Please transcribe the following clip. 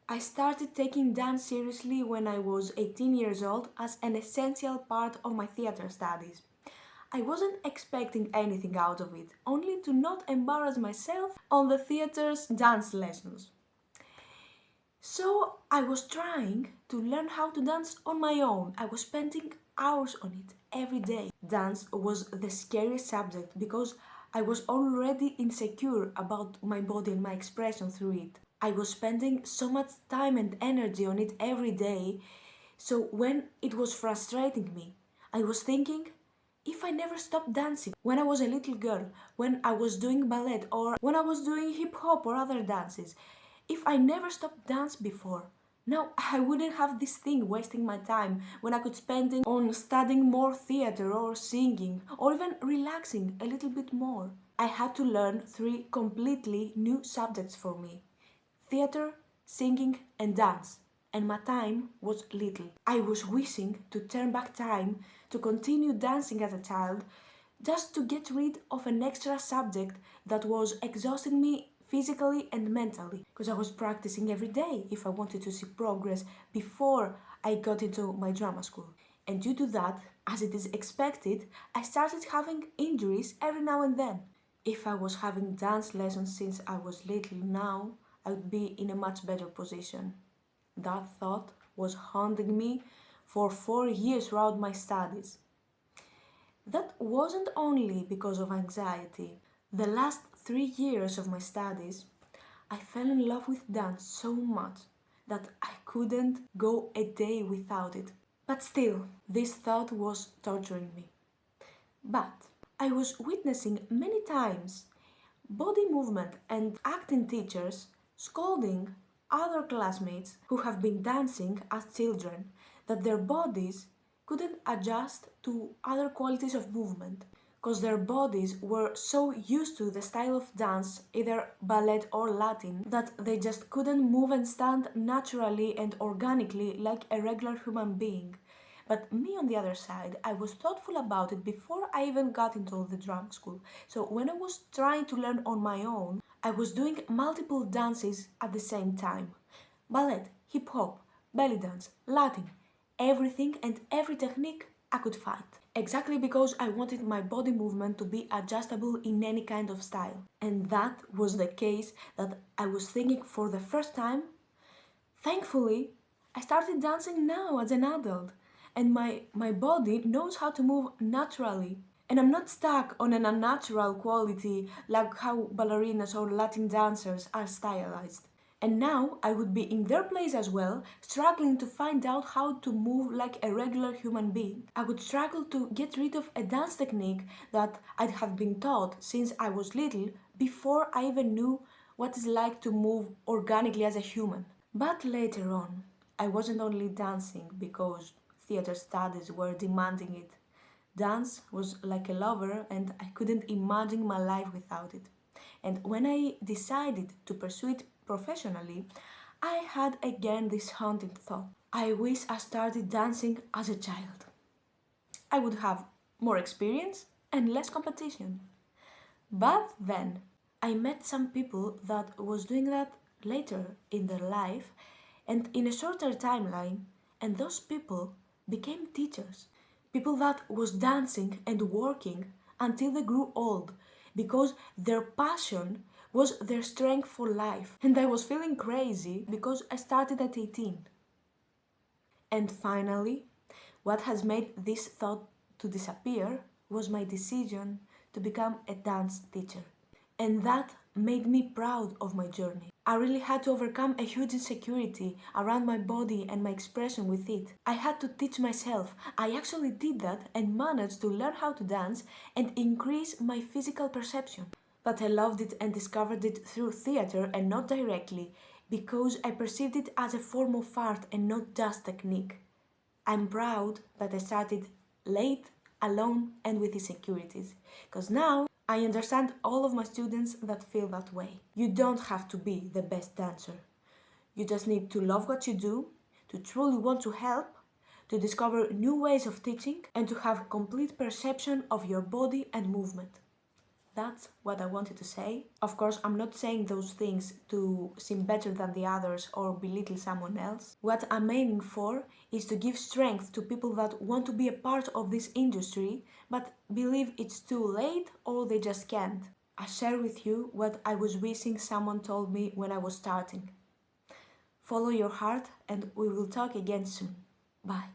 I started taking dance seriously when I was 18 years old as an essential part of my theatre studies. I wasn't expecting anything out of it, only to not embarrass myself on the theatre's dance lessons. So I was trying to learn how to dance on my own. I was spending hours on it every day. Dance was the scariest subject because I was already insecure about my body and my expression through it. I was spending so much time and energy on it every day, so when it was frustrating me, I was thinking, if I never stopped dancing when I was a little girl, when I was doing ballet or when I was doing hip hop or other dances, if I never stopped dance before, now I wouldn't have this thing wasting my time when I could spend it on studying more theater or singing or even relaxing a little bit more. I had to learn three completely new subjects for me: theater, singing, and dance. And my time was little. I was wishing to turn back time to continue dancing as a child, just to get rid of an extra subject that was exhausting me physically and mentally, because I was practicing every day if I wanted to see progress before I got into my drama school. And due to that, as it is expected, I started having injuries every now and then. If I was having dance lessons since I was little now, I would be in a much better position. That thought was haunting me for 4 years throughout my studies. That wasn't only because of anxiety. The last 3 years of my studies, I fell in love with dance so much that I couldn't go a day without it. But still, this thought was torturing me. But I was witnessing many times body movement and acting teachers scolding other classmates who have been dancing as children that their bodies couldn't adjust to other qualities of movement because their bodies were so used to the style of dance, either ballet or Latin, that they just couldn't move and stand naturally and organically like a regular human being. But me, on the other side, I was thoughtful about it before I even got into the drama school. So when I was trying to learn on my own, I was doing multiple dances at the same time: ballet, hip hop, belly dance, Latin, everything and every technique I could find. Exactly because I wanted my body movement to be adjustable in any kind of style. And that was the case that I was thinking for the first time. Thankfully, I started dancing now as an adult, and my body knows how to move naturally. And I'm not stuck on an unnatural quality like how ballerinas or Latin dancers are stylized. And now I would be in their place as well, struggling to find out how to move like a regular human being. I would struggle to get rid of a dance technique that I'd have been taught since I was little before I even knew what it's like to move organically as a human. But later on, I wasn't only dancing because theater studies were demanding it. Dance was like a lover, and I couldn't imagine my life without it. And when I decided to pursue it professionally, I had again this haunting thought: I wish I started dancing as a child. I would have more experience and less competition. But then I met some people that was doing that later in their life and in a shorter timeline, and those people became teachers. People that was dancing and working until they grew old because their passion was their strength for life. And I was feeling crazy because I started at 18. And finally, what has made this thought to disappear was my decision to become a dance teacher. And that made me proud of my journey. I really had to overcome a huge insecurity around my body and my expression with it. I had to teach myself. I actually did that and managed to learn how to dance and increase my physical perception. But I loved it and discovered it through theater and not directly, because I perceived it as a form of art and not just technique. I'm proud that I started late, alone, and with insecurities, because now I understand all of my students that feel that way. You don't have to be the best dancer. You just need to love what you do, to truly want to help, to discover new ways of teaching, and to have complete perception of your body and movement. That's what I wanted to say. Of course, I'm not saying those things to seem better than the others or belittle someone else. What I'm aiming for is to give strength to people that want to be a part of this industry but believe it's too late or they just can't. I share with you what I was wishing someone told me when I was starting. Follow your heart, and we will talk again soon. Bye.